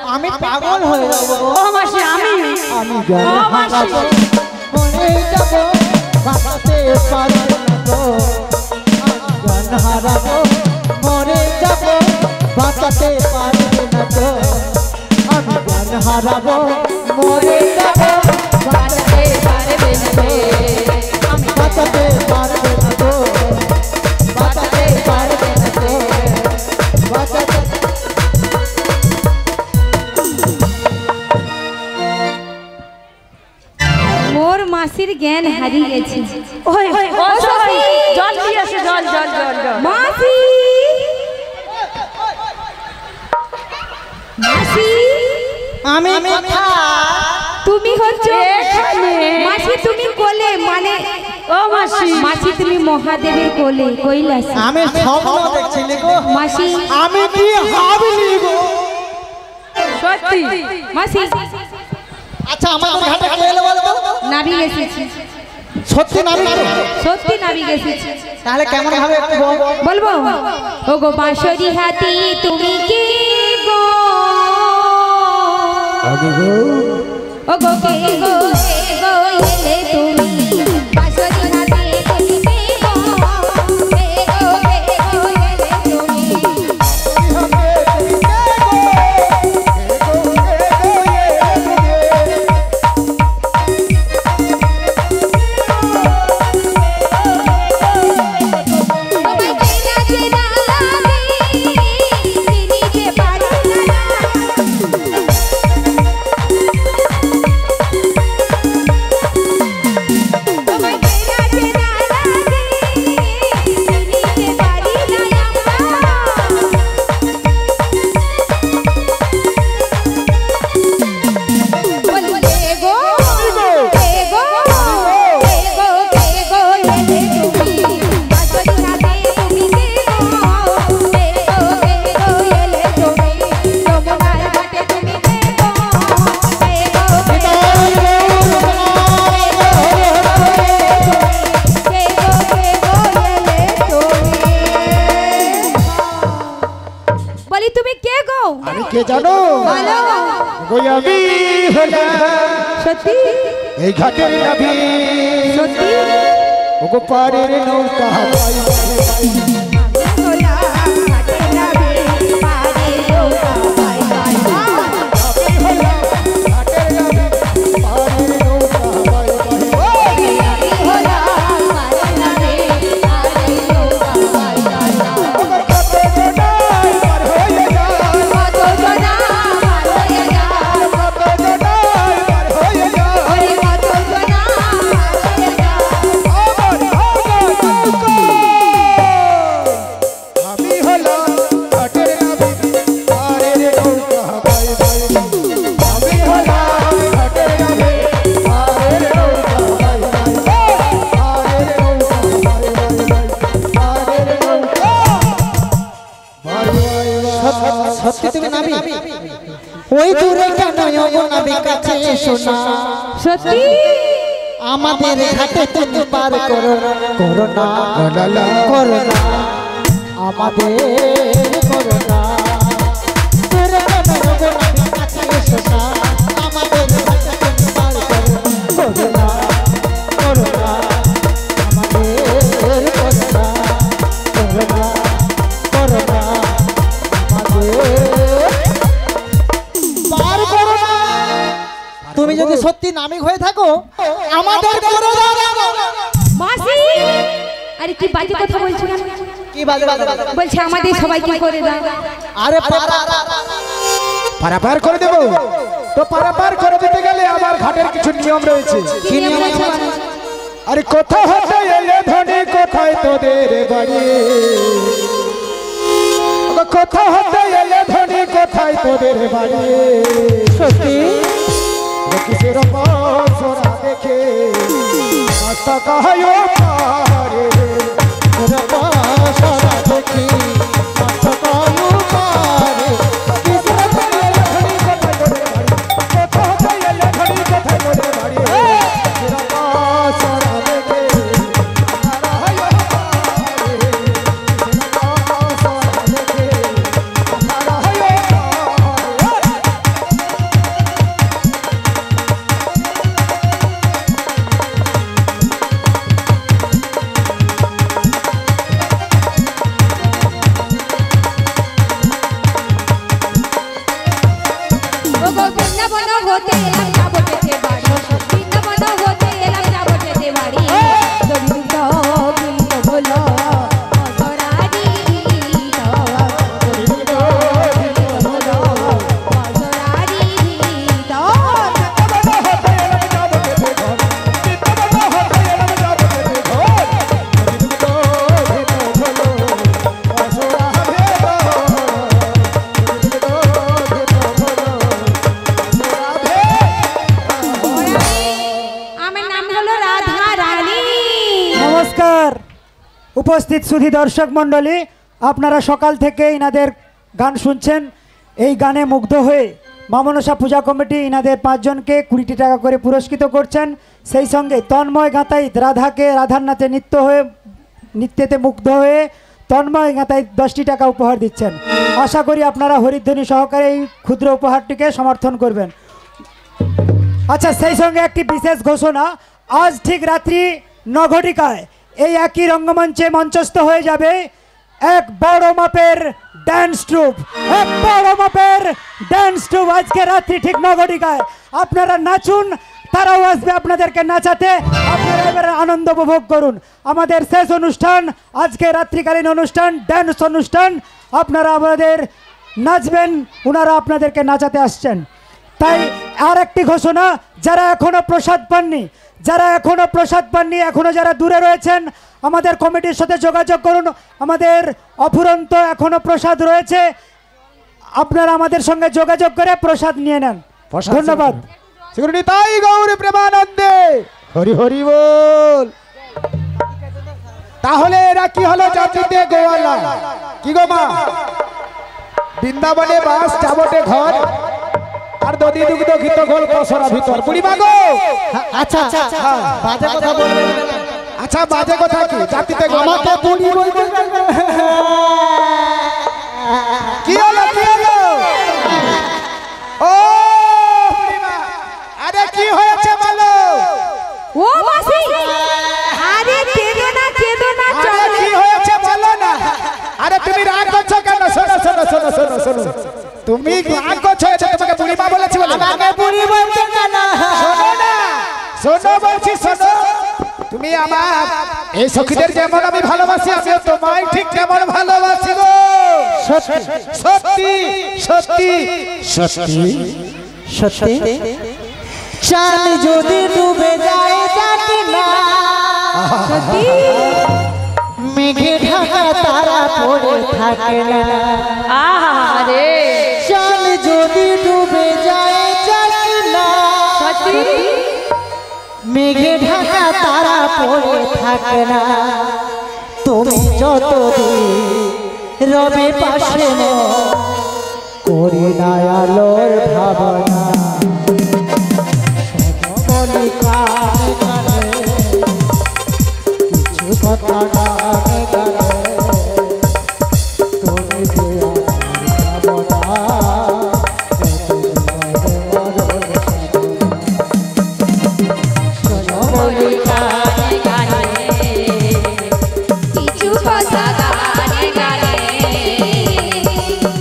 আমি পাগল হয়ে যাব ও মাসি আমি জ্ঞান হারাবো মরে যাব বাঁচাতে পারবো না তো জ্ঞান হারাবো মরে যাব বাঁচাতে পারবো না তো আমি জ্ঞান হারাবো মরে যাব বাঁচাতে পারবে না তো আমি বাঁচাতে পারবে না তো বাঁচাতে পারবে না তো বাঁচাতে মোর মাসির জ্ঞান হারিয়ে গেছে ওই জল দিয়ে আসে জল জল জল মাসি মাসি আমি কথা তুমি হচ্ছে মাসি তুমি কোলে মানে ও মাসি মাসি তুমি মহাদেবের কোলে কৈলাস আমি স্বপ্ন দেখছি গো মাসি আমি কি হাবলি গো সত্যি মাসি আচ্ছা আমার ঘাটে কে এলো বলবো নাবি এসেছি সত্যি নাবি সত্যি নাবি এসেছি তাহলে কেমন ভাবে একটু বলবো ও গো বাঁশরি হাতি তুমি কি গো আমি গো ও গো কে গো এলে তুমি বাঁশরি হাতি তুমি কি গো কে গো এলে তুমি কে জানো গোয়াবি হলা সত্যি এই ঘাটের নাবি সত্যি ওগো পারের নৌকা ওই দূরে কেন নাবি কাছে শোনা সত্যি আমাদের ঘাটে তুমি পার করো করোনা করোনা আমাদের করোনা দূরে কেন নাবি কাছে শোনা আমাদের ঘাটে তুমি পার করো করোনা করোনা আমাদের করোনা করোনা করোনা তুমি যদি সত্যি নামিক হয়ে থাকো আমাদের মাসি আরে কি বাজে কথা বলছো কি বাজে বলছে আমাদের সবাইকে করে দাও আরে পারাপার করে দেব তো পারাপার করে দিতে গেলে আমার ঘাটের কিছু নিয়ম রয়েছে কি নিয়ম আছে আরে কোথা হতে এলে ধনী কোথায় তোদের বাড়ি কোথা হতে এলে ধনী কোথায় তোদের বাড়ি সত্যি কিসের পাশরা দেখে আশা কাহায়ো পারে কিসের পাশরা দেখে আশা কাহায়ো পারে কিসের ধনী কোথায় তোদের বাড়ি কোথা হতে এলে ধনী কোথায় তোদের বাড়ি কিসের পাশরা দেখে গো বৃন্দাবন হতে এলাম যাব যেতে বাড়ি বৃন্দাবন হতে এলাম যাব যেতে বাড়ি দরিদ্র কিন্তু ভুলো মজরারি দরিদ্র কিন্তু ভুলো মজরারি নমস্কার উপস্থিত সুধী দর্শক মণ্ডলী, আপনারা সকাল থেকে ইনাদের গান শুনছেন। এই গানে মুগ্ধ হয়ে মা মনসা পূজা কমিটি ইনাদের 5 জনকে 20 টাকা করে পুরস্কৃত করছেন। সেই সঙ্গে তন্ময় গাঁতাইত রাধাকে রাধার নাচে নৃত্যেতে মুগ্ধ হয়ে তন্ময় গাঁতাইত 10টি টাকা উপহার দিচ্ছেন। আশা করি আপনারা হরিধ্বনি সহকারে এই ক্ষুদ্র উপহারটিকে সমর্থন করবেন। আচ্ছা, সেই সঙ্গে একটি বিশেষ ঘোষণা, আজ ঠিক রাত্রি 9 ঘটিকায় এই একই রঙ্গমঞ্চে মঞ্চস্থ হয়ে যাবে এক বড় মাপের ড্যান্স ট্রুপ। আজকে রাত্রি ঠিক 9 ঘটিকায় আপনারা নাচুন, তারাও আসবে আপনাদেরকে নাচাতে। আপনারা এবার আনন্দ উপভোগ করুন। আমাদের শেষ অনুষ্ঠান, আজকে রাত্রিকালীন অনুষ্ঠান, ড্যান্স অনুষ্ঠান। আপনারা আমাদের নাচবেন, ওনারা আপনাদেরকে নাচাতে আসছেন। তাই আর একটি ঘোষণা, যারা এখনো প্রসাদ পাননি, এখনো যারা দূরে রয়েছেন, আমাদের কমিটির সাথে যোগাযোগ করুন। আমাদের অফুরন্ত এখনো প্রসাদ রয়েছে, আপনারা আমাদের সঙ্গে যোগাযোগ করে প্রসাদ নিয়ে নেন। ধন্যবাদ। তাই গৌর প্রেমানন্দে হরি হরি বল। তাহলে এরা কি হলো? যাত্রীতে গোয়ালা কি গো মা, বৃন্দাবনে বাস যাবটে ঘর, আর দদি দুগ্ধ ঘিত গোল কসরা ভিতর বুড়ি মাগো। আচ্ছা বাজে কথা বলবেন। আচ্ছা বাজে কথা কি? জাতিতে আমাকে বুড়ি বলতে কি হলো? ও বুড়িমা, আরে কি হয়েছে বলো? ও মাসি, আরে কেঁদো না আরে কি হয়েছে বলো না। আরে তুমি রাগ করছো কেন? শোনো, তুমি রাগ করছো, এটা তোমাকে বুড়িমা বলেছি বলে? আমাকে বুড়ি বলতে কেন? শোনো বলছি, শোনো। তুমি আমার এই সখীদের যেমন আমি ভালোবাসি, আমিও তোমায় ঠিক তেমন ভালোবাসি গো। সত্যি চাঁদ যদি ডুবে যায় যাতে না, মেঘে ঢাকা তারা পড়ে থাকে না। আহারে চাঁদ যদি ডুবে যায় যাতে না, মেঘে ঢাকা তারা পড়ে থাকে না। তুমি যতদিন রবে পাশে করি না আলোর ভাবনা, বলি কানে কানে কিছু কথা গানে গানে, তুমি যে আমার ভাবনা, বলি গানে গানে কিছু কথা গানে গানে,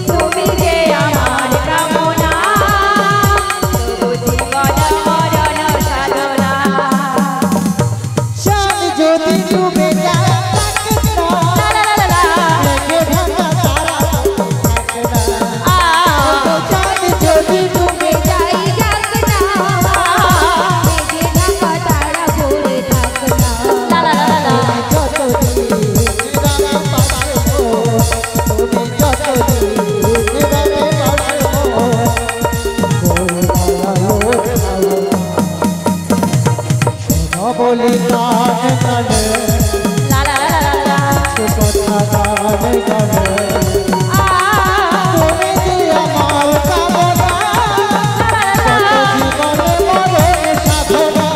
তুমি যে আমার কামনা, তবু জীবন মরণ সাধনা। চাঁদ যদি ডুবে যায় লা লা লা লা, মেঘে ঢাকা তারা থাকে না। চাঁদ যদি ডুবে যায় যাক না, মেঘে ঢাকা তারা পড়ে থাক না। লা লা লা লা, বলি কানে কানে লা লা লা লা লা, কথা গানে গানে, তুমি যে আমার কামনা, কত জীবনে মরণে সাধনা।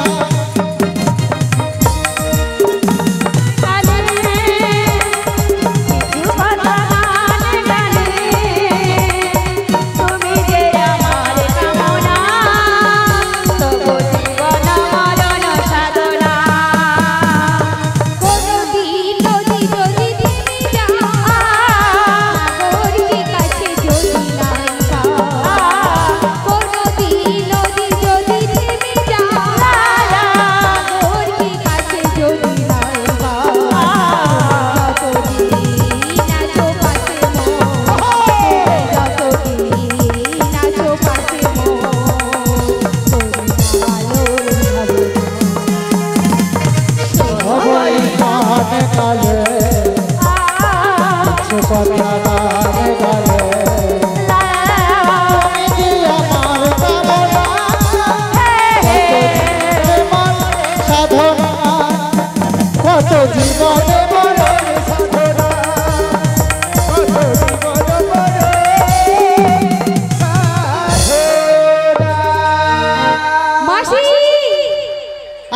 কিছু কথা গানে গানে, তুমি যে আমার কামনা, তবু জীবন মরণ সাধনা। কোনদিন যদি থেমে যাও,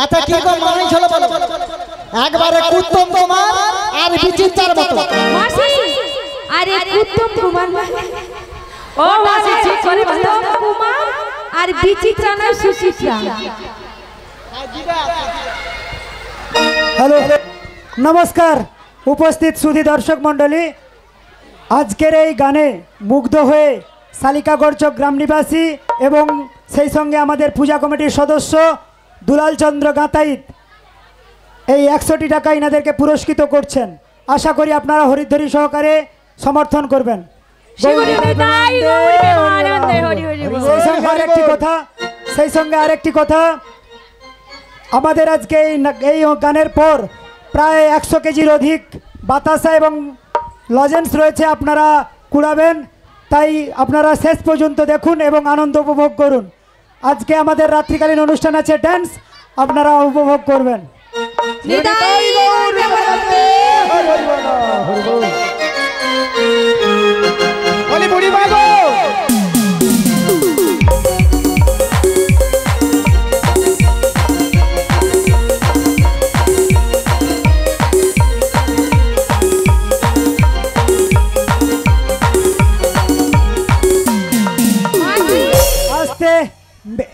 আচ্ছা কি গো মানে চলো বলো একবারে কুত্তম কুমার আর বিচিত্রার মতো মাসি আরে কুতুম কুমার ও মাসি ঠিক করে বলো কুমার আর বিচিত্রা না সুচিত্রা হ্যালো নমস্কার উপস্থিত সুধী দর্শক মণ্ডলী, আজকের এই গানে মুগ্ধ হয়ে শালিকাগড়চক গ্রাম নিবাসী এবং সেই সঙ্গে আমাদের পূজা কমিটির সদস্য দুলাল চন্দ্র গাঁতাইত এই 100টি টাকা ইনাদেরকে পুরস্কৃত করছেন। আশা করি আপনারা হরিধ্বনি সহকারে সমর্থন করবেন। সেই সঙ্গে আরেকটি কথা, আমাদের আজকে এই গানের পর প্রায় 100 কেজির অধিক বাতাসা এবং লজেন্স রয়েছে, আপনারা কুড়াবেন। তাই আপনারা শেষ পর্যন্ত দেখুন এবং আনন্দ উপভোগ করুন। আজকে আমাদের রাত্রিকালীন অনুষ্ঠান আছে, ড্যান্স আপনারা উপভোগ করবেন। বুড়ি মা গো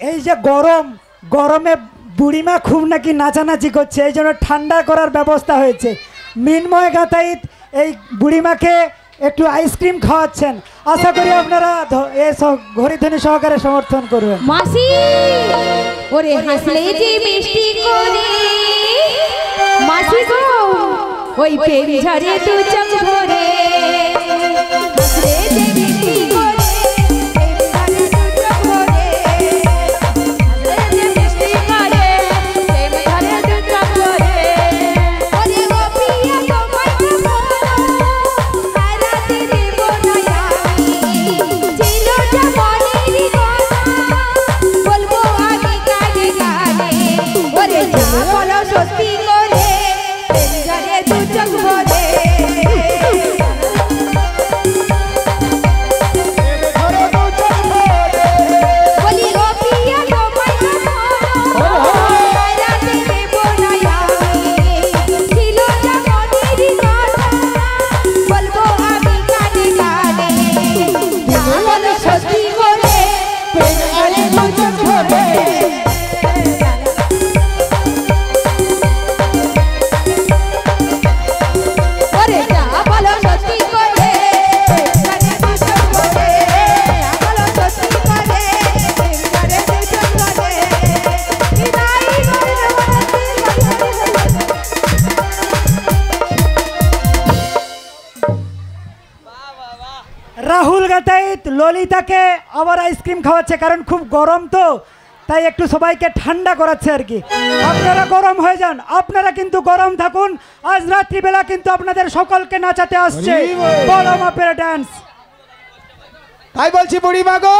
এই যে গরমে বুড়িমা খুব নাকি নাচানাচি করছে, এই জন্য ঠান্ডা করার ব্যবস্থা হয়েছে। মিনময় গাতাইত এই বুড়িমাকে একটু আইসক্রিম খাওয়াচ্ছেন। আশা করি আপনারা হরিধ্বনি সহকারে সমর্থন করবেন। মাসি ওরে হাসলে যে মিষ্টি করে মাসি গো ওই প্রেম ঝরে দু চোখ ভরে হাসলে যে মিষ্টি করে রাহুল গাতাইত ললিতাকে আবার আইসক্রিম খাওয়াচ্ছে, কারণ খুব গরম তো, তাই একটু সবাইকে ঠান্ডা করাচ্ছে আর কি। আপনারা গরম হয়ে যান, আপনারা কিন্তু গরম থাকুন। আজ রাত্রিবেলা কিন্তু আপনাদের সকলকে নাচাতে আসছে বড় মাপের ডান্স। তাই বলছি বুড়ি মা গো,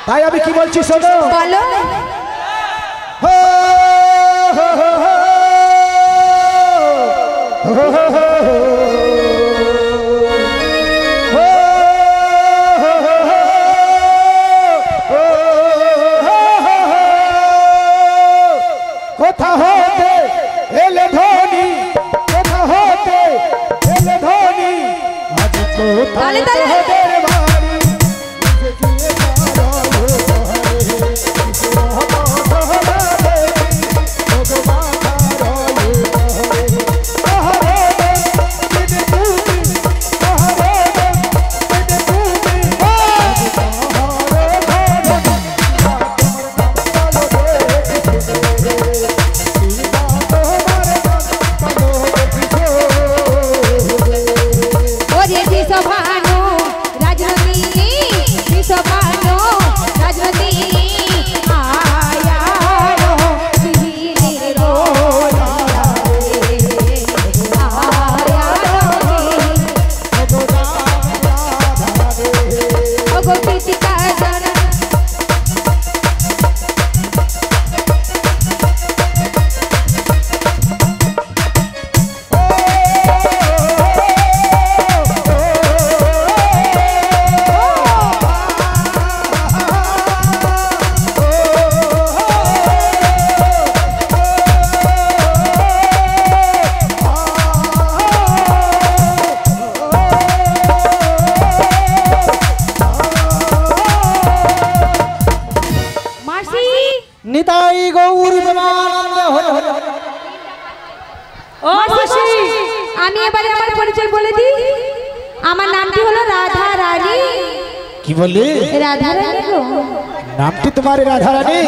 তাই আমি কি বলছি শোনো। বলো হো, হো, হো, হো, হো, হো, হো, হো। কোথা হতে এলে ধনী, কোথা হতে এলে ধনী, আজ কোথায় তোদের বাড়ি, নিতাই গৌর প্রেমানন্দ হরি হরি হরি। ও মাসি আমি এবারে আমার পরিচয় বলে দিই। আমার নামটি হলো রাধা রানী। কি বললি? রাধা রানী গো। নামটি তোমার রাধা রানী?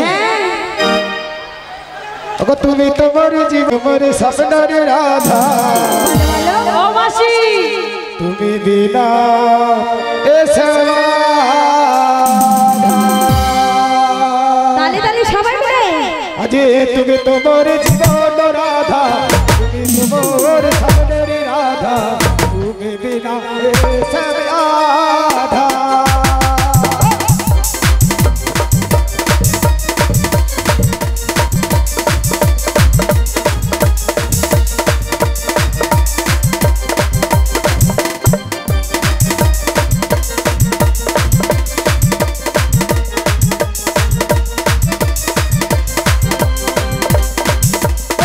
ওগো তুমি তোমার জীবনের স্বপ্নের রাধা, ও মাসি তুমি বিনা এসে তালে তালে সবাই মিলে আজি তুমি তোমার জীবন রাধা, তুমি তোমার স্বপ্নের রাধা, তুমি বিনা এসে রাধা।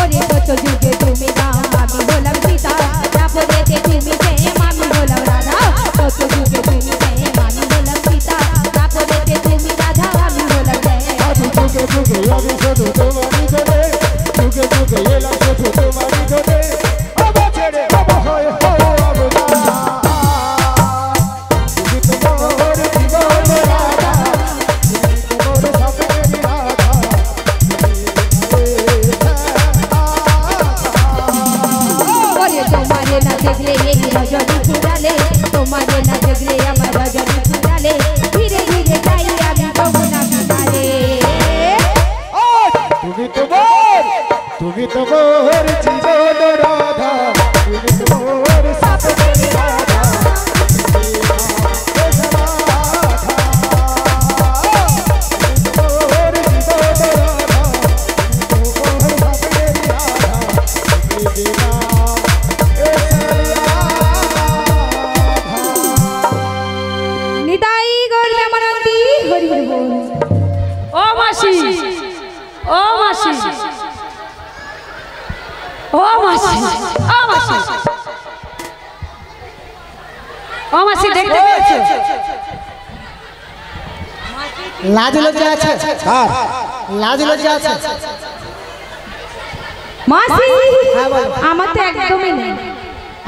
ওরে কত যুগে তুমি রাম আমি হলাম সীতা, তারপরেতে তুমি প্রেম আমি হলাম রাধা। কত যুগে তুমি প্রেম আমি হলাম সীতা, তারপরেতে তুমি রাধা আমি হলাম জয়। আজি যুগে যুগে আমি শুধু তোমারই ধরে, যুগে যুগে এলাম শুধু তোমারই ধরে, বাবা ছেড়ে বাবা হয়ে হয়ে অবদান। তুমি তোমার জীবন রাধা, তুমি তোমার স্বপ্নের রাধা, ওরে তোমারে না দেখলে এই রজনী ফুরালে, তোমারে না দেখলে আমার রজনী ফুরালে, ধীরে ধীরে যাই আমি যমুনা কিনারে। তুমি তোমার জীবন রাধা, তুমি তোমার স্বপ্নের রাধা, নিতাই গৌর প্রেমানন্দী হরি হরি বল। ও মাসি ও মাসি ও মাসি ও মাসি ও মাসি দেখতে পেয়েছো? লাজ লজ্জা আছে? লাজ লজ্জা আছে? মাসি হ্যাঁ বলো। আমার তো একদমই নেই।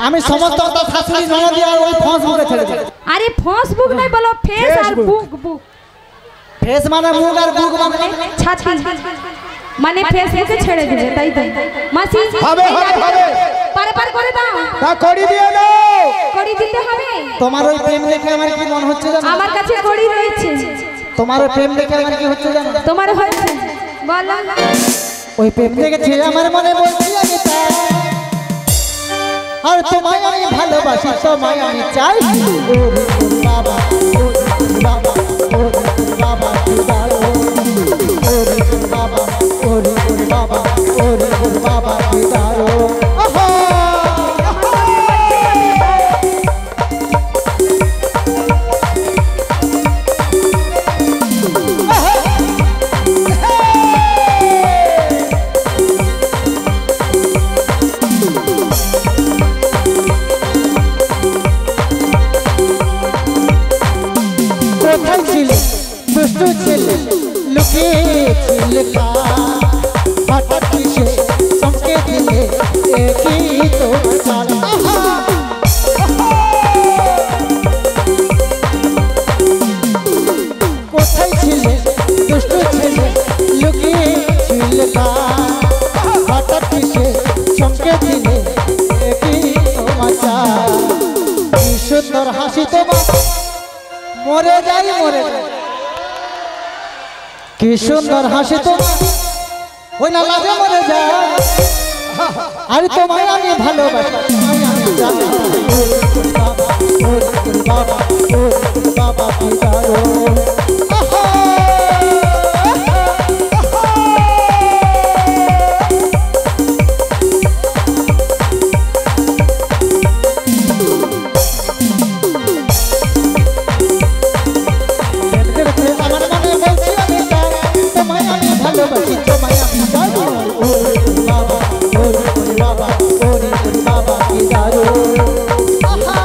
আমি সমস্ত কথা শাশুড়ি ননদ আর ওই ফোঁস মুখে ছেড়ে দেব। আরে ফেসবুক নাই বলো, ফেস আর বুক বুক ফেস মানে মুখ আর বুক মানে ছাতি, মানে ফেসবুকে ছেড়ে দিবে তাই তাই। মাসি হবে, এই হবে, রাধা- হবে। পার করে দাও, তা করি দিয়ে দাও। কড়ি দিতে হবে। তোমার ওই প্রেম দেখে আমার কি মনে হচ্ছে জানো? আমার কাছে কড়ি রয়েছে। তোমার ওই প্রেম দেখে আমার কি হচ্ছে জানো? তোমার হয়েছে বলো। ওই প্রেম দেখেছে আমার মনে বলছি আমি তাই। আর তোমায় আমি ভালোবাসি, তোমায় আমি চাই। ওরে ওরে বাবা, ওরে বাবা, ওরে বাবা কি দারুণ। ওরে বাবা, ওরে বাবা, ওরে বাবা কি দারুণ। আহা! কোথায় ছিলে দুষ্টু ছেলে, লুকিয়েছিলে হঠাৎ কিসে চমকে দিলে, একই তোমার চাল। কোথায় ছিলে দুষ্টু ছেলে, লুকিয়েছিলে হঠাৎ কিসে চমকে দিলে, একই তোমার চাল। কি সুন্দর হাসি তোমার, মরে যাই মরে যাই। কি সুন্দর হাসি তো, ওই না লাগে মরে যায়। আর তোমায় আমি ভালোবাসি, তোমায় আমি জানি। ওরে বাবা, ওরে বাবা, ওরে বাবা কি দারুণ। আহা! আমার মনে বলছি আমি তাই, তোমায় আমি ভালোবাসি, তোমায় আমি জানি। ওরে বাবা, ওরে বাবা, ওরে বাবা কি দারুণ। আহা!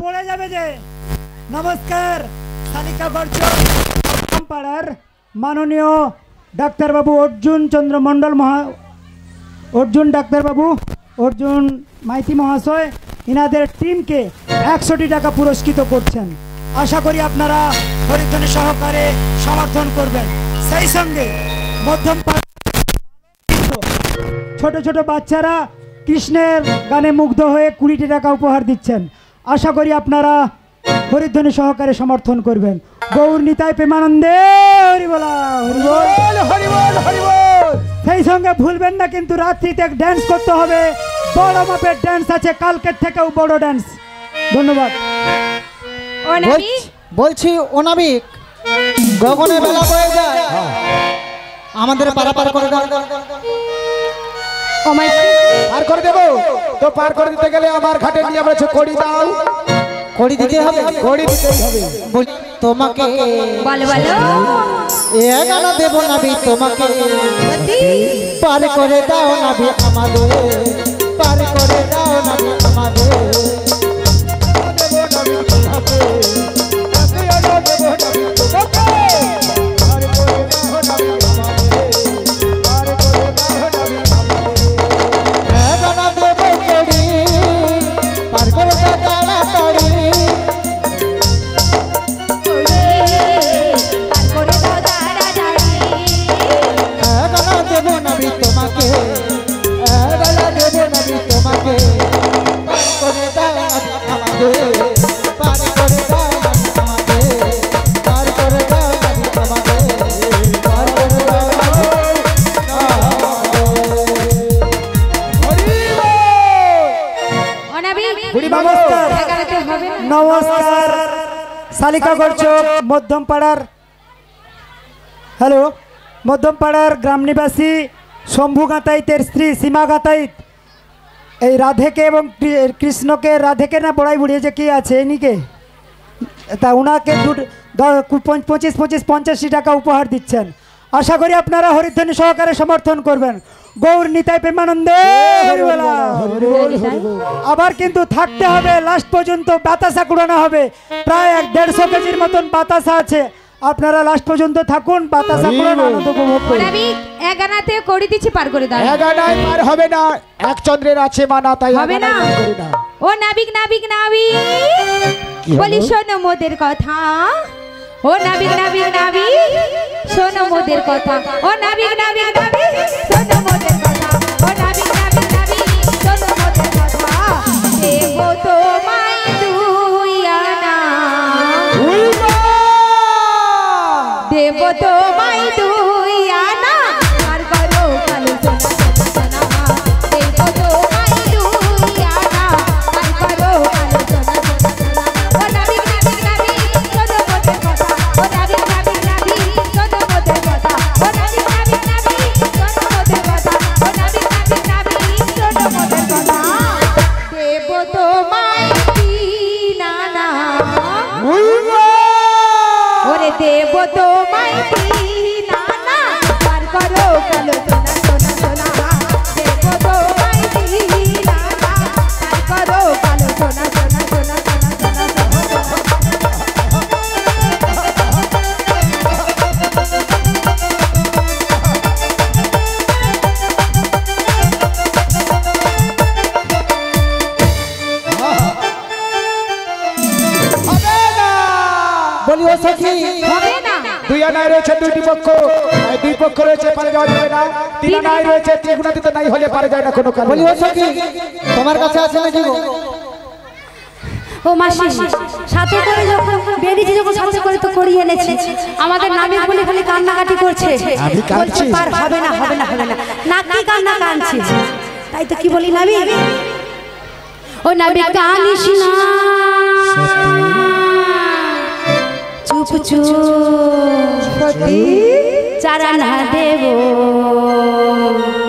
পড়ে যাবে যে। নমস্কার, তালিকা করছো পাড়ার মাননীয় ডাক্তারবাবু অর্জুন চন্দ্র মণ্ডল অর্জুন ডাক্তারবাবু অর্জুন মাইতি মহাশয় ইনাদের টিমকে 100টি টাকা পুরস্কৃত করছেন। আশা করি আপনারা হরিধ্বনি সহকারে সমর্থন করবেন। সেই সঙ্গে মধ্যম ছোট ছোট বাচ্চারা কৃষ্ণের গানে মুগ্ধ হয়ে 20টি টাকা উপহার দিচ্ছেন। আশা করি আপনারা হরিধ্বনি সহকারে সমর্থন করবেন। গৌর নিতাই প্রেমানন্দে হরিবোলা হরিবোল হরিবোল হরিবোল। সেই সঙ্গে ভুলবেন না কিন্তু রাত্রিতে ড্যান্স করতে হবে। বড় মাপের ড্যান্স আছে, কালকের থেকেও বড় ড্যান্স। ধন্যবাদ। বলছি অনামিক, গগনে বেলা বয়ে যায়, আমাদের পারাপার করে দাও। পার করে দেবো তো, পার করে দিতে গেলে আমার ঘাটে নিয়ে বলেছে কড়ি দাও। কড়ি দিতে হবে, কড়ি দিতেই হবে। তোমাকে বলো বলো এ গানা দেব নাবি, তোমাকে পার করে দাও নাবি আমাদের, পার করে দাও নাবি আমাদের। নমস্কার, শালিকা করছো মধ্যম পাড়ার, হ্যালো, মধ্যম পাড়ার গ্রাম নিবাসী শম্ভু গাতাইতের স্ত্রী সীমা গাতাইত এই রাধেকে এবং কৃষ্ণকে, রাধেকে না বড়াই বুড়িয়ে যে কি আছে এনিকে, তা ওনাকে 25-50 টাকা উপহার দিচ্ছেন। আশা করি আপনারা হরিধ্বনি সহকারে সমর্থন করবেন। গৌর নিতাই প্রেমানন্দে হরিবোলা। আবার কিন্তু থাকতে হবে লাস্ট পর্যন্ত, বাতাসা কুড়ানো হবে। প্রায় 150 কেজির মতন বাতাসা আছে, আপনারা লাস্ট পর্যন্ত থাকুন, বাতাসা কুড়ানো আনন্দ উপভোগ করুন। এগানাতে কড়ি দিচ্ছি, পার করে দাও। এগানায় পার হবে না, এক চন্দ্রের আছে মানা, তাই হবে না। ও নাবিক নাবিক নাবিক বলি শোনো মোদের কথা, ও নাবিক নাবিক নাবিক শোনো মোদের কথা, ও নাবিক নাবিক নাবিক শোনো মোদের কথা, ও নাবিক নাবিক নাবিক শোনো মোদের কথা। দেব তোমায় দুই আনা, দেব তোমায় দুই আনা, আর করো কালো সোনা সোনা সোনা। দেব তোমায় দুই আনা, আর করো কালো সোনা সোনা সোনা। ও নাবিক নাবিক নাবিক শোনো মোদের কথা, ও নাবিক নাবিক নাবিক শোনো মোদের কথা, ও নাবিক নাবিক নাবিক শোনো মোদের কথা, ও নাবিক নাবিক নাবিক শোনো মোদের কথা। দেব তোমায় তিন আনা, ওরে দেব তোমায় তিন আনা, পার করো কালো সোনা সোনা সোনা। দেব তোমায় তিন আনা, পার করো কালো সোনা সোনা সোনা সোনা সোনা সোনা। বলি ও সখী, হবে না। দুই আনায় রয়েছে দুইটি পক্ষ, আর দুই পক্ষ রয়েছে, পারে যাওয়া যাবে না। তিন আনায় রয়েছে, ত্রিগুণা দিতে নাই হলে পারে যায় না কোনো কারণে। বলি ও সখী, তোমার কাছে আছে নাকি গো? ও মাসি, সাথে করে যখন বেরিয়েছি, যখন সাথে করে তো করিয়ে এনেছি, আমাদের নাবিক বলে খালি কান্নাকাটি করছে, আমি কাঁদছি? বলছে পার হবে না হবে না হবে না, নাকি কান্না কাঁদছি। তাই তো কি বলি নাবিক, ও নাবিক কাঁদিস না, চুপ চুপ চারা না দেব,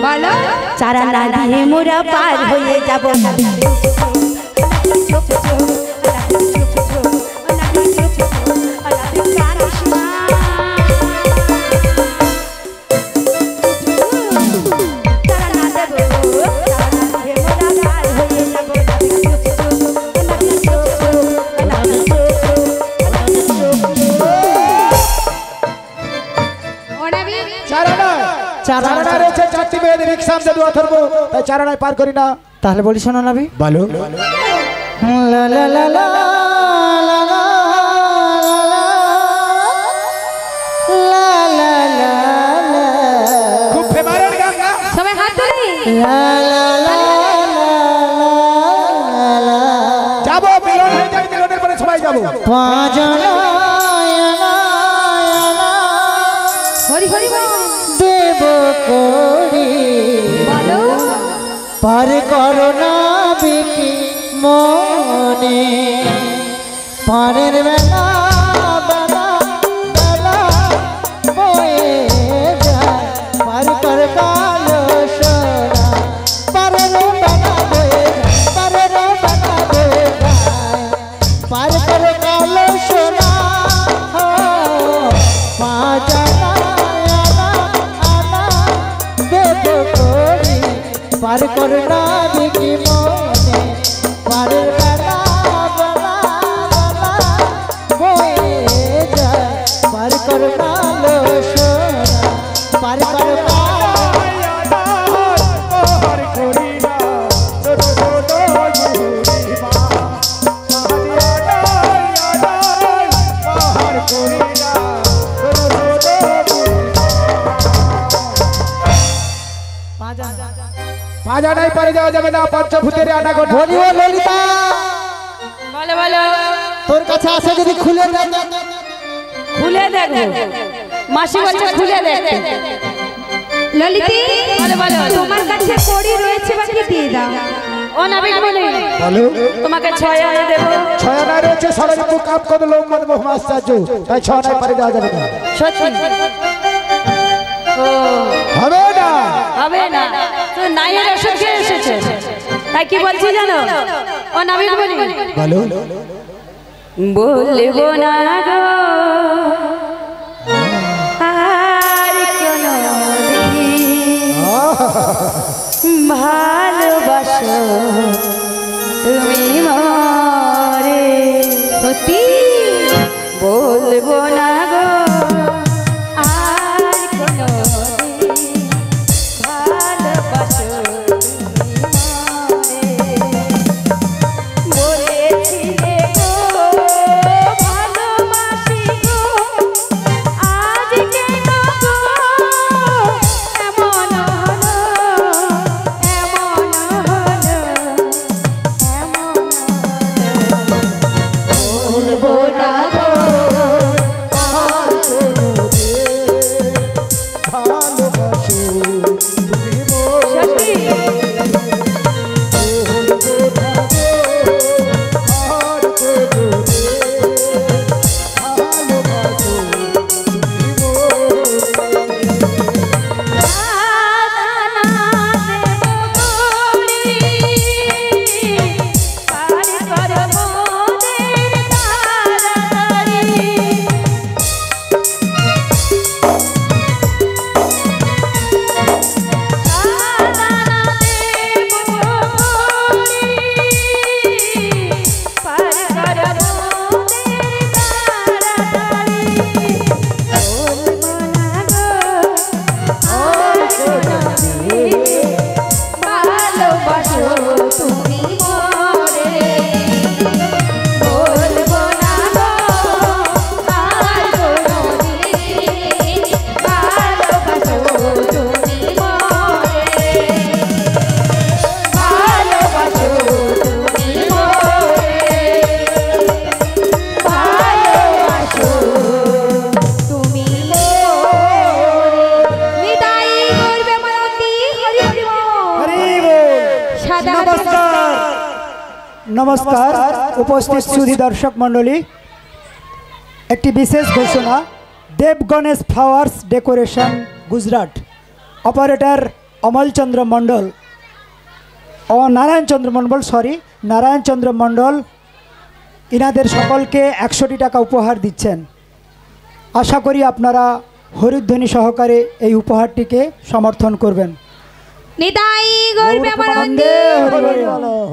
বলো চারা না দিয়ে মোরা পার হয়ে যাব। চারানায় রয়েছে 4টি মেয়েদের রিক্সা আমরা দুয়া ধরবো, তাই চারানায় পার করি না। তাহলে বলি শোনো নবী, বলো। লা লা লা লা লা লা লা লা লা খুব ফেভারিট গান না? সবাই হাত তুলি। লা লা লা লা যাবো, মিলন হয়ে যাবে, মিলনের পরে সবাই যাবো। পাঁচনা হরি হরি বল। দেব করি বলো। পার করোনা বিকি মনে পারের বেলা বেলা বেলা বয়ে যায় পার কর কালো সোনা পারের বেলা বয়ে যায় পারের বেলা বয়ে যায় পার কর কালো সোনা পাঁচনা আনা আনা দেব করি পার করোনা বিকি মনে পারের বেলা বেলা বেলা বয়ে যায় পার করোনা লো সোনা পার কর পাঁজা নাই পারে যাওয়া যাবে না, পঞ্চভূতের আনা গোটা। বলিও ললিতা বলো বলো। তোর কাছে আসে যদি খুলে দেয় খুলে দেখো। মাসি বলছে খুলে দেখতে। ললিতি বলো বলো। তোমার কাছে কড়ি রয়েছে বা কি দিয়ে দাও। ও নাবিক বলি। বলো। তোমাকে 6 আনা দেব। ছয়ানায় রয়েছে সরজপু কাপ কদ লোক মানব আশ্চর্য, তাই ছয়ানায় পারে যাওয়া যাবে না। সত্যি। ও হবে না। হবে না। তো নাইয়ের ওষুধ খেয়ে এসেছে। তাই কি বলছি জানো? ও নাবিক বলি। বলো। বলবো না গো আর কোনদিন ভালোবাসো তুমি মরে। সত্যি বলবো না গো আর কোনদিন ভালোবাসো তুমি মরে। বলেছিলে গো ভালোবাসি গো, আজ কেন গো এমন হলো, এমন হলো, এমন হলো। বলবো না গো আর কোনোদিন ভালোবাসো তুমি মোর। সত্যি। আর কোনোদিন ভালোবাসো তুমি ভালোবাসো তুমি মরে। বলবো না গো আর কোনদিন ভালোবাসো তুমি মরে। ভালোবাসো তুমি মরে। ভালোবাসো তুমি মরে। নিতাই করবে মালতী হরি হরি বল। হরি বল। সাদা নমস্কার নমস্কার উপস্থিত সুধী দর্শক মণ্ডলী, একটি বিশেষ ঘোষণা। Deb Ganesh flowers decoration Gujarat, operator Amalchandra Mondal ও নারায়ণচন্দ্র মণ্ডল, নারায়ণচন্দ্র মণ্ডল ইনাদের সকলকে 100টি টাকা উপহার দিচ্ছেন। আশা করি আপনারা হরিধ্বনি সহকারে এই উপহারটিকে সমর্থন করবেন। নিতাই গর্বে মালতী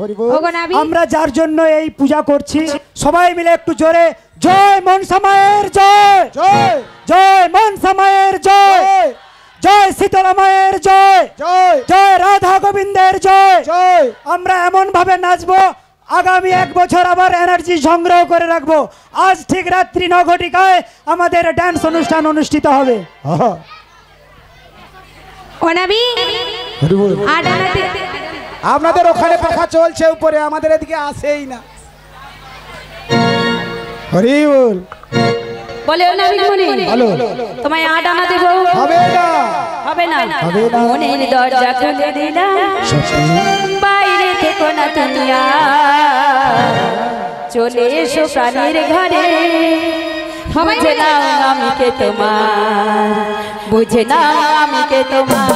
হরি বল। ওগো নাবি। আমরা যার জন্য এই পূজা করছি সবাই মিলে একটু জোরে জয় মনসা মায়ের জয়, জয় জয় মনসা মায়ের জয়, জয় শীতলা মায়ের জয়, জয় জয় রাধা গোবিন্দের জয়। জয়। আমরা এমন ভাবে নাচবো আগামী 1 বছর আবার এনার্জি সংগ্রহ করে রাখবো। আজ ঠিক রাত্রি 9 ঘটিকায় আমাদের ডান্স অনুষ্ঠান অনুষ্ঠিত হবে। অনাবি আডানাতে আপনাদের ওখানে পাখা চলছে উপরে, আমাদের এদিকে আসেই না। হরি বল। বলে অনাবি মনি হ্যালো। তোমায় আডানা দেব, হবে না। হবে না। হবে না। মনের দরজা খুলে দিলাম, বাইরে থেকে না তুমি চলে এসো প্রাণের ঘরে। বুঝে না আমি কে তোমার, বুঝে না আমি কে তোমার।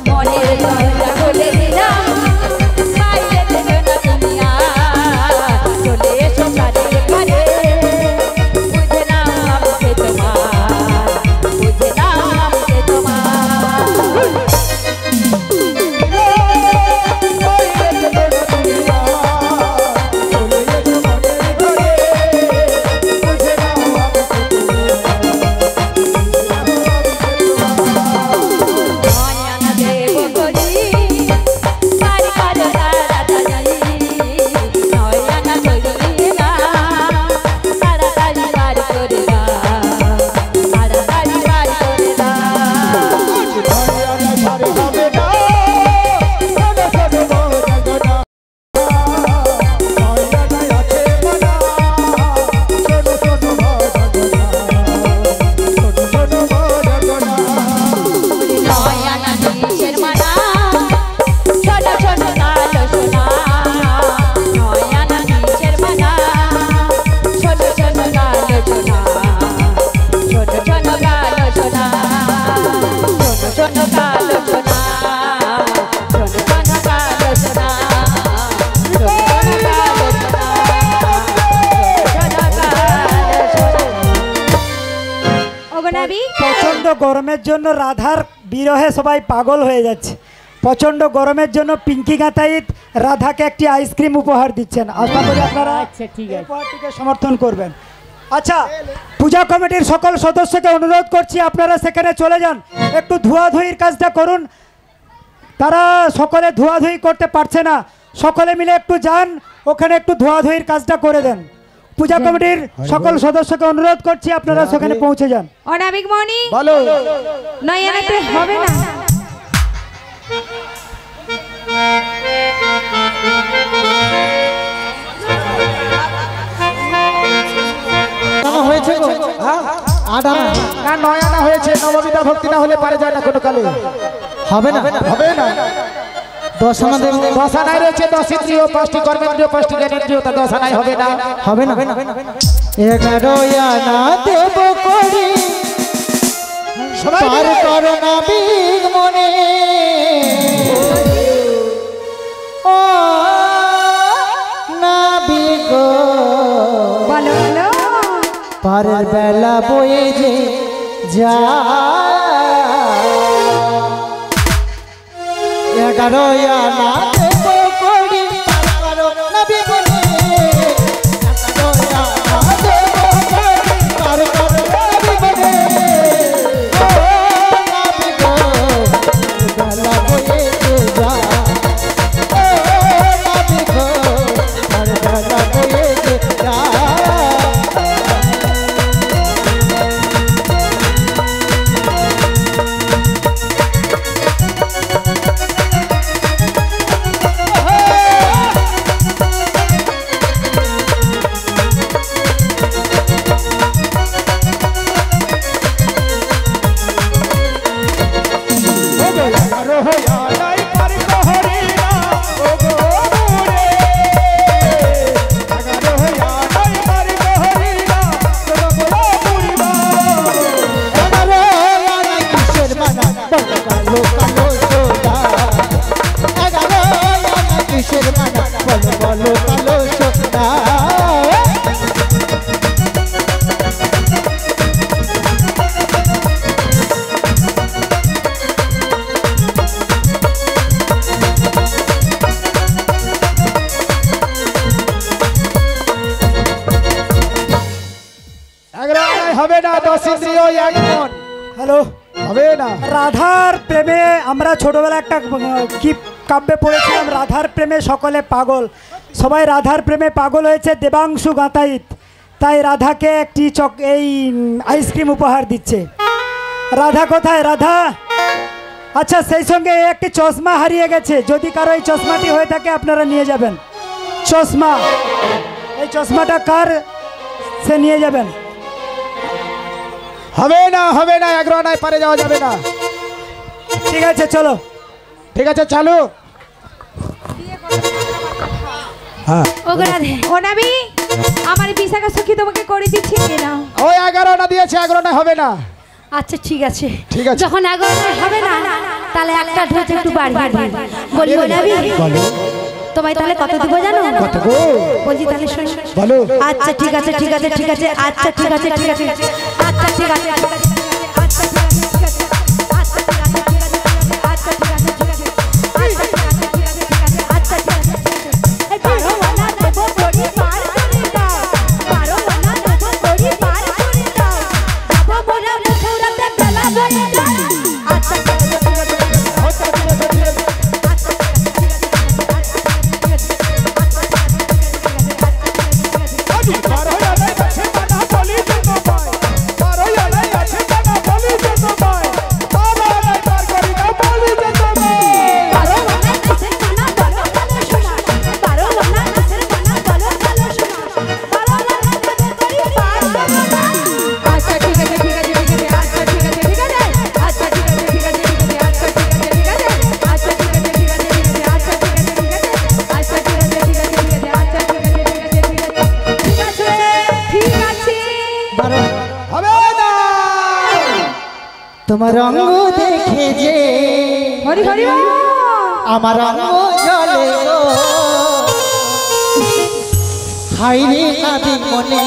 মনের দরজা খুলে দিলাম, বাইরে থেকে না তুমি চলে এসো প্রাণের ঘরে। বুঝে না আমি কে তোমার, বুঝে না আমি কে তোমার। মায়ানা দেব করি পার পার তাড়াতাড়ি, নয়না করি না তাড়াতাড়ি পার করে না, তাড়াতাড়ি পার করে না। নয়না কিসের মানা, ছোট ছোট কালো সোনা। নয়না কিসের মানা, ছোট ছোট কালো সোনা, ছোট ছোট কালো সোনা, ছোট ছোট কালো সোনা, ছোট ছোট কালো সোনা, ছোট ছোট কালো সোনা, ছোট কালো সোনা। ওগনাবি প্রচন্ড গরমের জন্য রাধার বিরহে সবাই পাগল হয়ে যাচ্ছে। প্রচন্ড গরমের জন্য পিঙ্কি গাতাইত রাধাকে একটি আইসক্রিম উপহার দিচ্ছেন। আশা করি আপনারা এই উপহারটিকে সমর্থন করবেন। আচ্ছা, পূজা কমিটির সকল সদস্যকে অনুরোধ করছি আপনারা সেখানে চলে যান, একটু ধোয়াধুয়ির কাজটা করুন। তারা সকলে ধোয়াধুয়ি করতে পারছে না, সকলে মিলে একটু যান ওখানে, একটু ধোয়াধুয়ির কাজটা করে দেন। পূজা কমিটির সকল সদস্যকে অনুরোধ করছি আপনারা সেখানে পৌঁছে যান। অনাবিক মনি বলো। নয়নাতে হবে না। হয়েছে গো? হ্যাঁ? আডানা না নয়ানা হয়েছে, নববিধা ভক্তি না হলে পারে যায় না কোনো কালে। হবে না, হবে না। দশানা দেব, দশানায় রয়েছে 10 ইন্দ্রিয়, 5টি কর্মেন্দ্রিয়, 5টি জ্ঞানেন্দ্রিয়, তা দশানায় হবে না। হবে না। 11 আনা দেব করি সবাই পার মিলে। করো না বিগ মনে, ও না বিগ বলো বলো পারের বেলা বয়ে যে যা 11 আনা দেব করি পার করো না বিগ মনে, 11 আনা দেব করি পার করো না বিগ মনে, ও না বিগ বেলা বয়ে যে যা, ও না বিগ পারের বেলা বয়ে যে যা। হবে না, 10 ইন্দ্রিয় এক মন। হ্যালো, হবে না। রাধার প্রেমে আমরা ছোটবেলা একটা কি কাব্যে পড়েছিলাম, রাধার প্রেমে সকলে পাগল। সবাই রাধার প্রেমে পাগল হয়েছে দেবাংশু গাতাইত, তাই রাধাকে একটি এই আইসক্রিম উপহার দিচ্ছে। রাধা কোথায়? রাধা, আচ্ছা সেই সঙ্গে একটি চশমা হারিয়ে গেছে, যদি কারো এই চশমাটি হয়ে থাকে আপনারা নিয়ে যাবেন। চশমা, এই চশমাটা কার, সে নিয়ে যাবেন। হবে না, হবে না, এগারো নাই পারে যাওয়া যাবে না। ঠিক আছে চলো, ঠিক আছে চালু। হ্যাঁ ওগো রাধে, ও নাবি আমার বিশাখা সখী তোমাকে করে দিচ্ছি না। ওই 11 না দিয়েছে, 11 না হবে না। আচ্ছা ঠিক আছে, ঠিক আছে। যখন 11 হবে না তাহলে একটা ঢোল একটু বাড়িয়ে দিই। বলি ও নাবি, বলো তোমায় তাহলে কত দিব জানো? কত গো? বলছি তাহলে শোন। বলো। আচ্ছা ঠিক আছে, ঠিক আছে, ঠিক আছে, আচ্ছা ঠিক আছে, ঠিক আছে, আচ্ছা ঠিক আছে, ঠিক আছে, আচ্ছা ঠিক আছে, ঠিক আছে, আচ্ছা ঠিক আছে, ঠিক আছে, আচ্ছা ঠিক আছে, ঠিক আছে, আচ্ছা ঠিক আছে, ঠিক আছে, ঠিক আছে, আচ্ছা ঠিক আছে, ঠিক আছে। এই বারো ওয়ালা দেবো বড়ি পার করে দাও, বারো ওয়ালা দেবো বড়ি পার করে দাও, যাবো মোরা মথুরাতে বেলা হয়ে যায়। আচ্ছা ঠিক আছে, ঠিক আছে, আচ্ছা ঠিক আছে, ঠিক আছে, আচ্ছা ঠিক আছে, ঠিক আছে, তোমার রঙ দেখে যে হরি হরি আমার রঙ জ্বলে গো, হাইরে নাবি মনে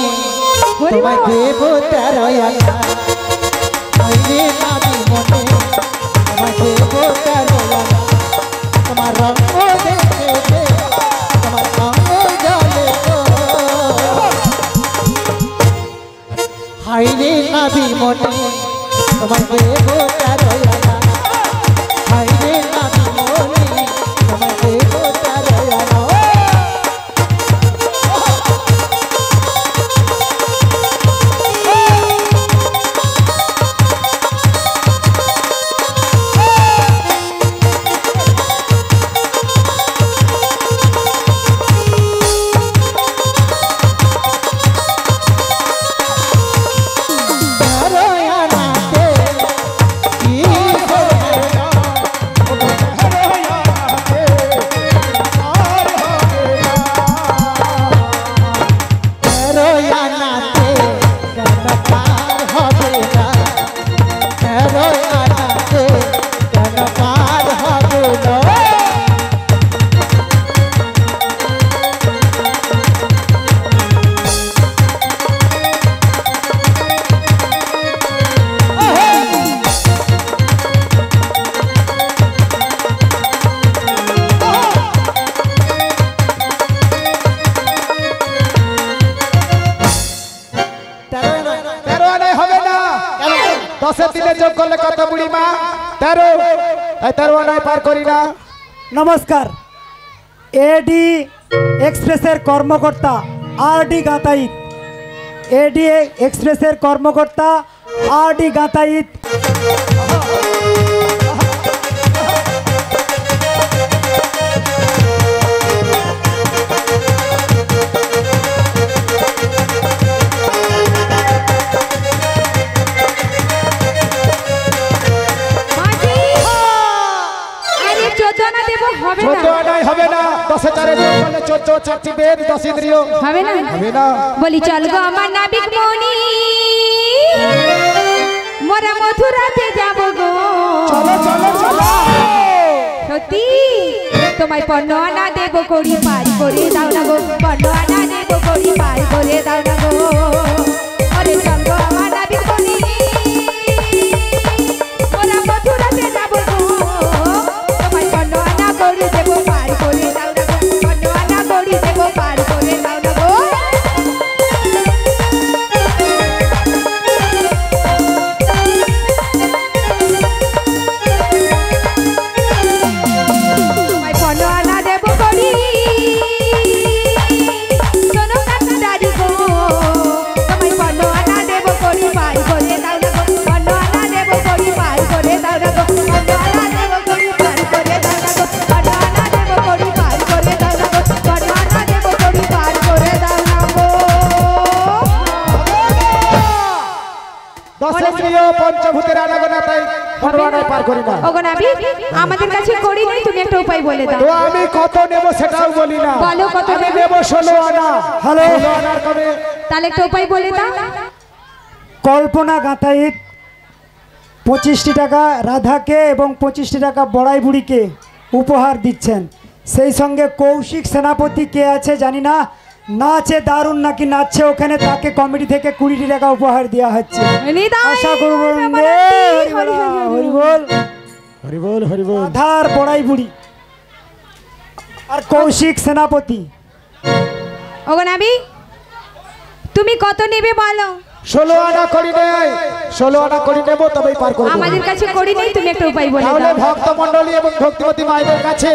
তোমায় দেব তেরোয়ালা, হাইরে নাবি মনে তোমায় দেব তেরোয়ালা, তোমার রঙ দেখে যে তোমার রঙ জ্বলে গো, হাইরে নাবি মনে তোমায় দেব তেরোয়ালা, হাইরে নাবি মনে তোমায় দেব তেরোয়ালা। নমস্কার, এডি এক্সপ্রেসের কর্মকর্তা আরডি গাতাইত, এডি এক্সপ্রেসের কর্মকর্তা আরডি গাতাইত। বলি চল গো আমার নাবিক মনি, মোরা মথুরাতে যাব গো। চলো চলো চলো, সত্যি তোমায় পণ্য আনা দেব করি পার করে দাও না গো, পণ্য আনা দেব করি পার করে দাও না গো। ওরে চল গো আমার নাবিক মনি, মোরা মথুরাতে যাব গো, তোমায় পণ্য আনা করি দেব পার করে দাও না গো, পণ্য আনা করি দেব পার করে দাও না গো। পঞ্চভূতের আনাগোনা, তাই 15 আনায় পার করি না। ওগো নাবি আমাদের কাছে করি নেই, তুমি একটা উপায় বলে দাও। তো আমি কত নেব সেটাও বলি না। বলো কত আমি নেবে? নেব 16 আনা। হ্যালো। 16 আনার কবে? তাহলে একটা উপায় বলে দাও। কল্পনা গাঁথাইত 25টি টাকা রাধাকে এবং 25টি টাকা বড়াই বুড়িকে উপহার দিচ্ছেন। সেই সঙ্গে কৌশিক সেনাপতি কে আছে জানি না, নাচে দারুণ নাকি নাচছে ওখানে, তাকে কমিটি থেকে 20টি টাকা উপহার দেওয়া হচ্ছে। নিতাই আশা করব হরিবল হরিবল হরিবল। রাধার বড়াই বুড়ি আর কৌশিক সেনাপতি। ওগো নাবি তুমি কত নেবে বলো। 16 আনা করি নেই, 16 আনা করি নেব, তবেই পার করব। আমাদের কাছে করি নেই, তুমি একটা উপায় বলে তাহলে দাও। ভক্ত মণ্ডলী এবং ভক্তিমতী মায়েদের কাছে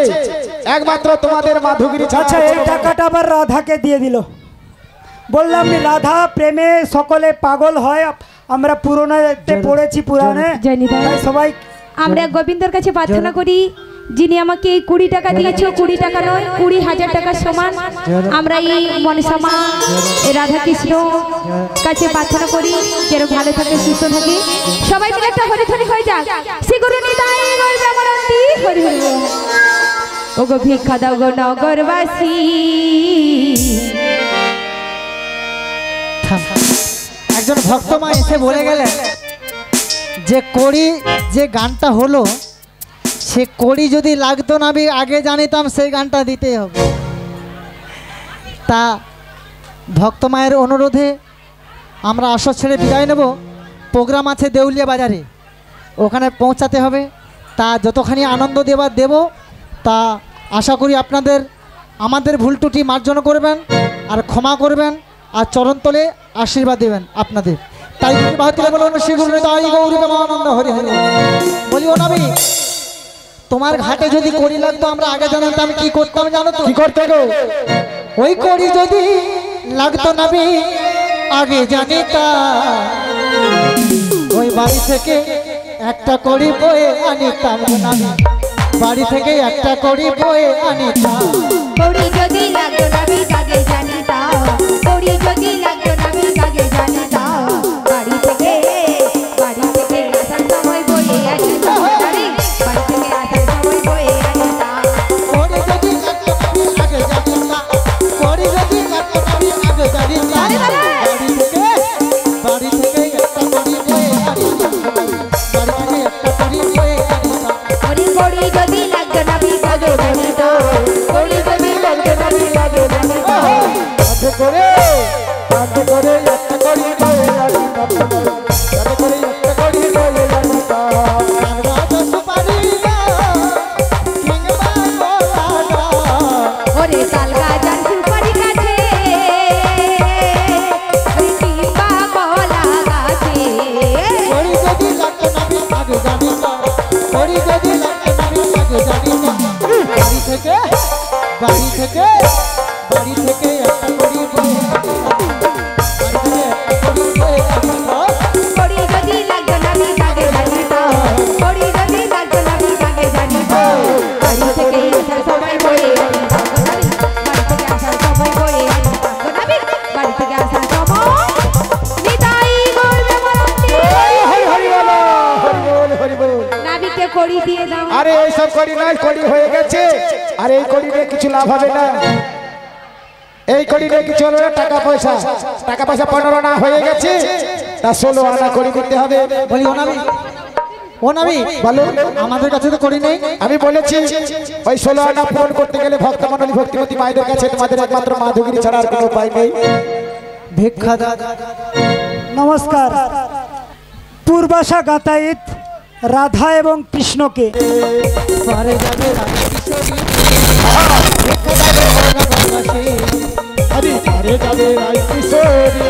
একমাত্র তোমাদের মাধুগিরি ছাড়া আচ্ছা, এই টাকাটা আবার রাধাকে দিয়ে দিল। বললাম নি রাধা প্রেমে সকলে পাগল হয়, আমরা পুরাণে পড়েছি, পুরাণে জানি তাই। তাই সবাই আমরা গোবিন্দর কাছে প্রার্থনা করি, যিনি আমাকে এই 20 টাকা দিয়েছো, 20 টাকা নয় 20,000 টাকার সমান। আমরা এই মনসা মা এই রাধা কৃষ্ণ কাছে প্রার্থনা করি যেন ভালো থাকে, সুস্থ থাকে। সবাই মিলে একটা হরিধ্বনি হয়ে যাক। শ্রী গুরু নিতাই গৌর প্রেমানন্দী হরি হরি বল। ওগো ভিক্ষা দাও গো নগরবাসী। একজন ভক্তমা এসে বলে গেলেন যে কড়ি যে গানটা হলো, সে কড়ি যদি লাগতো না আমি আগে জানিতাম সেই গানটা দিতেই হবে। তা ভক্তমায়ের অনুরোধে আমরা আসর ছেড়ে বিদায় নেব। প্রোগ্রাম আছে দেউলিয়া বাজারে, ওখানে পৌঁছাতে হবে। তা যতখানি আনন্দ দেবার দেব, তা আশা করি আপনাদের আমাদের ভুল ত্রুটি মার্জনা করবেন আর ক্ষমা করবেন আর চরণতলে আশীর্বাদ দেবেন আপনাদের। তাই বাহাতুলে বলুন শ্রী গুরু নিতাই গৌর প্রেমানন্দ হরি হরি। বলি ও নবী, তোমার ঘাটে যদি কড়ি লাগতো আমরা আগে জানতাম কি করতাম জানো তো? কি করতে গো? ওই কড়ি যদি লাগতো নবী আগে জানিতাম, ওই বাড়ি থেকে একটা কড়ি বয়ে আনিতাম নবী, বাড়ি থেকে একটা কড়ি বয়ে আনিতাম। কড়ি যদি লাগতো নাবি আগে জানিতাম, কড়ি যদি লাগতো নাবি আগে জানিতাম, বাড়ি থেকে আসার সময় বয়ে আনিতাম, বাড়ি থেকে আসার সময় বয়ে আনিতাম। কড়ি যদি লাগতো নবী আগে জানিতাম, কড়ি যদি লাগতো নবী আগে জানিতাম, বাড়ি থেকে একটা কড়ি বয়ে আনিতাম, বাড়ি থেকে একটা কড়ি বয়ে আনিতাম। কড়ি যদি লাগতো নাবি আগে জানিতাম, কড়ি যদি লাগতো নাবি আগে জানিতাম। কাঁধে করে একটা করি বয়ে আনিতাম, কাঁধে করে একটা করি বয়ে আনিতাম। রাজা সুপারি গাছ, কিংবা গোলা গাছ, ওরে তাল গাজার সুপারি গাছে, ওরে কিংবা কলা গাছে। কড়ি যদি লাগতো নবী আগে জানিতাম, কড়ি যদি লাগতো নবী আগে জানিতাম, বাড়ি থেকে একটা কড়ি বয়ে আনিতাম, বাড়ি থেকে একটা কড়ি বয়ে আনিতাম। কড়ি যদি লাগতো নাবি আগে জানিতাম, কড়ি যদি লাগতো নাবি আগে জানিতাম, বাড়ি থেকে আসার সময় বয়ে আনিতাম গো নাবি, বাড়ি থেকে আসার সময় বয়ে আনিতাম গো নাবি, বাড়ি থেকে আসার সময়। নিতাই গৌর প্রেমানন্দী হরি হরি বল, হরি বল, হরি বল। নাবিকে কড়ি দিয়ে দাও। আরে এইসব করি নাই, করি হয়ে গেছে। আর এই করি নিয়ে কিছু লাভ হবে না, এই করি নিয়ে কিছু হবে না। টাকা পয়সা 15 আনা হয়ে গেছে, তা 16 আনা করি দিতে হবে। বলি ও নবী বলো। আমাদের কাছে তো করি নেই। আমি বলেছি ওই 16 আনা পূরণ করতে গেলে ভক্ত মণ্ডলী ভক্তিমতী মায়েদের কাছে তোমাদের একমাত্র মাধুগিরি ছাড়া আর কোনো উপায় নেই। ভিক্ষা দাও। নমস্কার। পূর্বাশা গাতাইত রাধা এবং কৃষ্ণকে পারে যাবে রাধা কিশোরী, ভিক্ষা দাও রাধাবাসী। আরে আরে যাবে রাই কিশোরী,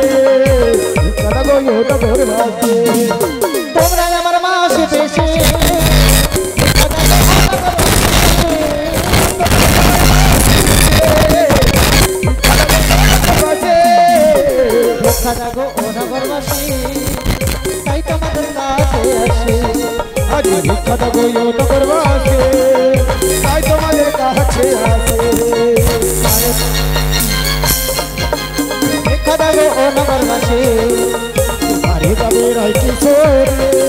কথা গো ওটা ধরে রাখে। তোমরা আমার মাসে বেশি, ভিক্ষা দাও ও নগরবাসী, তাই তোমাদের কাছে আসি। আরে ভিক্ষা গো ওটা করবা আছে, তাই তোমাদের কাছে আসে। ভিক্ষা দাও ও নগরবাসী, আরে যাবে রাই কিশোরী,